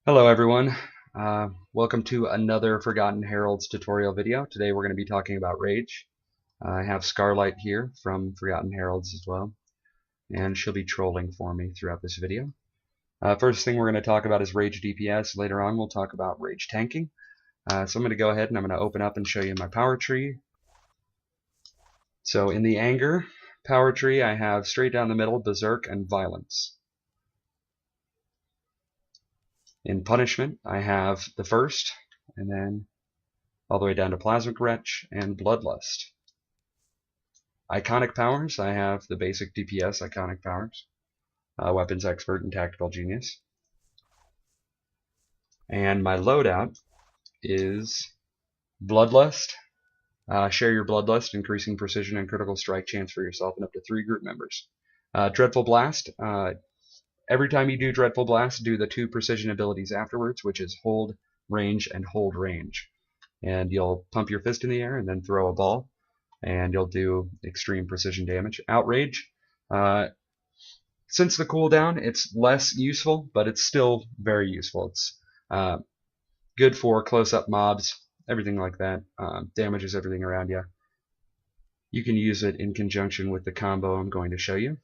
Hello everyone, welcome to another Forgotten Heralds tutorial video. Today we're going to be talking about Rage. I have Scarlight here from Forgotten Heralds as well, and she'll be trolling for me throughout this video. First thing we're going to talk about is Rage DPS. Later on we'll talk about Rage tanking. So I'm going to go ahead and I'm going to open up and show you my power tree. So in the Anger power tree I have straight down the middle Berserk and Violence. In Punishment, I have the first, and then all the way down to Plasmic Wretch and Bloodlust. Iconic powers, I have the basic DPS iconic powers, Weapons Expert and Tactical Genius. And my loadout is Bloodlust. Share your Bloodlust, increasing precision and critical strike chance for yourself and up to 3 group members. Dreadful Blast. Every time you do Dreadful Blast, do the 2 precision abilities afterwards, which is hold range and hold range. And you'll pump your fist in the air and then throw a ball, and you'll do extreme precision damage. Outrage. Since the cooldown, it's less useful, but it's still very useful. It's good for close-up mobs, everything like that. Damages everything around you. You can use it in conjunction with the combo I'm going to show you.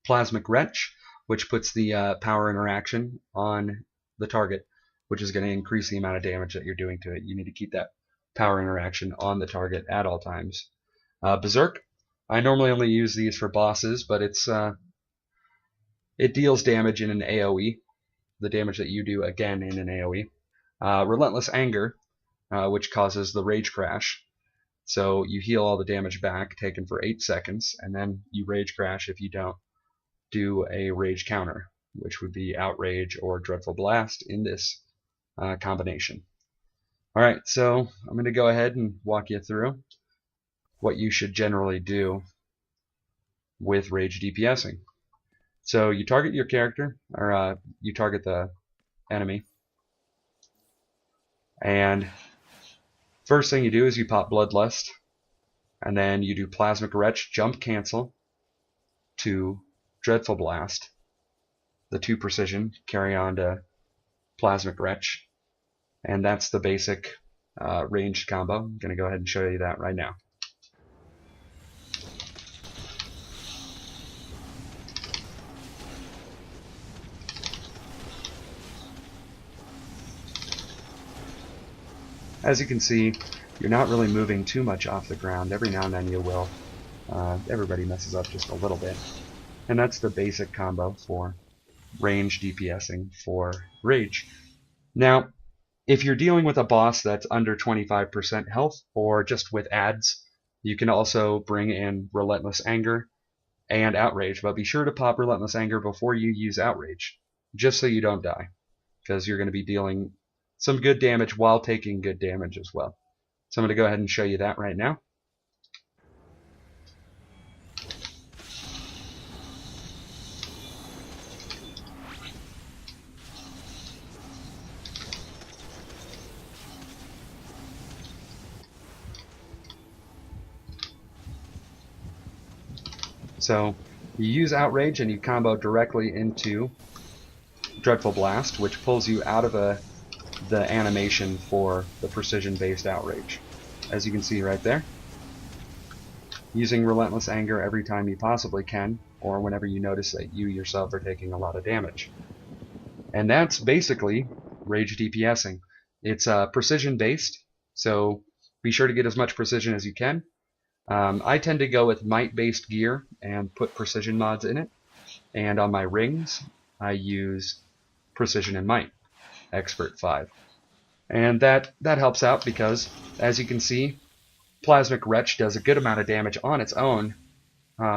Plasmic Wretch, which puts the power interaction on the target, which is going to increase the amount of damage that you're doing to it. You need to keep that power interaction on the target at all times. Berserk, I normally only use these for bosses, but it deals damage in an AoE, the damage that you do again in an AoE. Relentless Anger, which causes the Rage Crash. So you heal all the damage back, taken for 8 seconds, and then you Rage Crash if you don't do a rage counter, which would be Outrage or Dreadful Blast in this combination. Alright, so I'm going to go ahead and walk you through what you should generally do with Rage DPSing. So you target your character, or you target the enemy, and first thing you do is you pop Bloodlust, and then you do Plasmic Wretch, jump cancel to Dreadful Blast, the 2 precision, carry on to Plasmic Wretch, and that's the basic ranged combo. I'm going to go ahead and show you that right now. As you can see, you're not really moving too much off the ground. Every now and then you will. Everybody messes up just a little bit. And that's the basic combo for range DPSing for Rage. Now, if you're dealing with a boss that's under 25% health, or just with ads, you can also bring in Relentless Anger and Outrage, but be sure to pop Relentless Anger before you use Outrage, just so you don't die, because you're going to be dealing some good damage while taking good damage as well. So I'm going to go ahead and show you that right now. So you use Outrage and you combo directly into Dreadful Blast, which pulls you out of the animation for the precision-based Outrage. As you can see right there, using Relentless Anger every time you possibly can, or whenever you notice that you yourself are taking a lot of damage. And that's basically Rage DPSing. It's precision-based, so be sure to get as much precision as you can. I tend to go with might-based gear and put precision mods in it. And on my rings, I use precision and might, expert 5. And that helps out because, as you can see, Plasmic Wretch does a good amount of damage on its own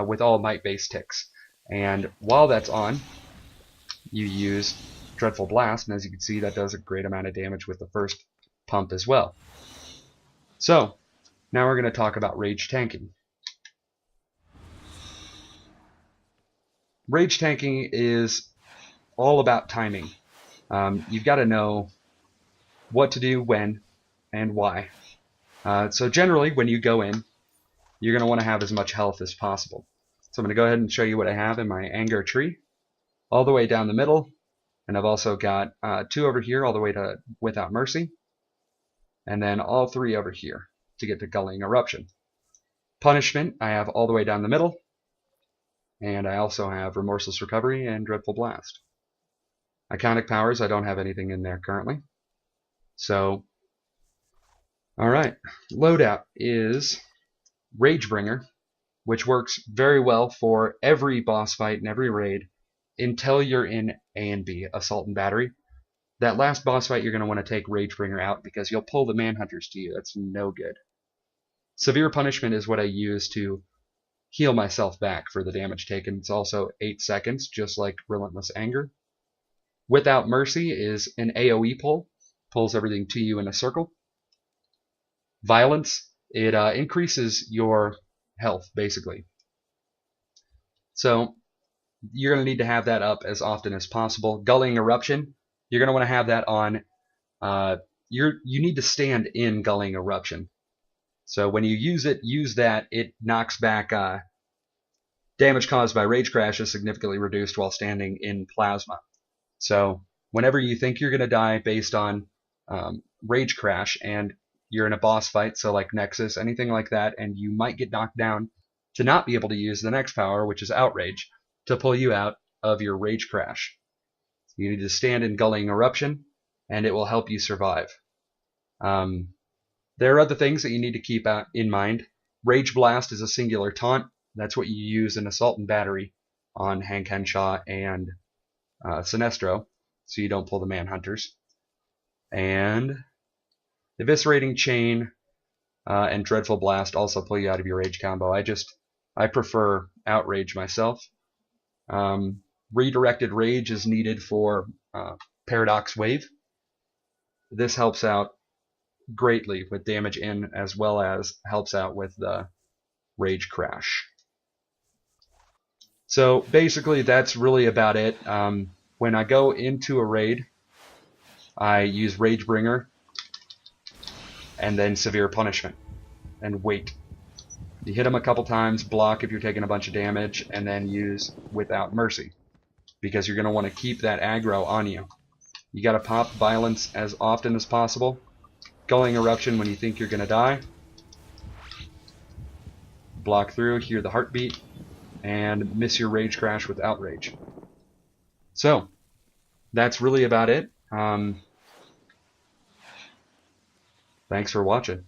with all might-based ticks. And while that's on, you use Dreadful Blast, and as you can see, that does a great amount of damage with the first pump as well. So, now we're going to talk about Rage tanking. Rage tanking is all about timing. You've got to know what to do, when, and why. So generally, when you go in, you're going to want to have as much health as possible. So I'm going to go ahead and show you what I have in my Anger tree. All the way down the middle, And I've also got 2 over here all the way to Without Mercy, and then all 3 over here to get to Gulling Eruption. Punishment I have all the way down the middle, and I also have Remorseless Recovery and Dreadful Blast. Iconic powers, I don't have anything in there currently. So, alright, loadout is Ragebringer, which works very well for every boss fight and every raid until you're in A and B, Assault and Battery. That last boss fight, you're going to want to take Ragebringer out because you'll pull the Manhunters to you. That's no good. Severe Punishment is what I use to heal myself back for the damage taken. It's also 8 seconds, just like Relentless Anger. Without Mercy is an AoE pull. Pulls everything to you in a circle. Violence, it increases your health, basically. So, you're going to need to have that up as often as possible. Gulling Eruption, you're going to want to have that on. You need to stand in Gulling Eruption. So when you use it, use that. It knocks back damage caused by Rage Crash is significantly reduced while standing in Plasma. So whenever you think you're going to die based on Rage Crash and you're in a boss fight, so like Nexus, anything like that, and you might get knocked down, to not be able to use the next power, which is Outrage, to pull you out of your Rage Crash. You need to stand in Gulling Eruption, and it will help you survive. There are other things that you need to keep in mind. Rage Blast is a singular taunt. That's what you use in Assault and Battery on Hank Henshaw and Sinestro, so you don't pull the Manhunters. And Eviscerating Chain and Dreadful Blast also pull you out of your Rage combo. I prefer Outrage myself. Redirected Rage is needed for Paradox Wave. This helps out greatly with damage in, as well as helps out with the Rage Crash. So basically that's really about it. When I go into a raid, I use Ragebringer and then Severe Punishment and wait. You hit them a couple times, block if you're taking a bunch of damage, and then use Without Mercy, because you're going to want to keep that aggro on you. You got to pop Violence as often as possible. Gulling Eruption when you think you're going to die. Block through, hear the heartbeat, and miss your Rage Crash with Outrage. So, that's really about it. Thanks for watching.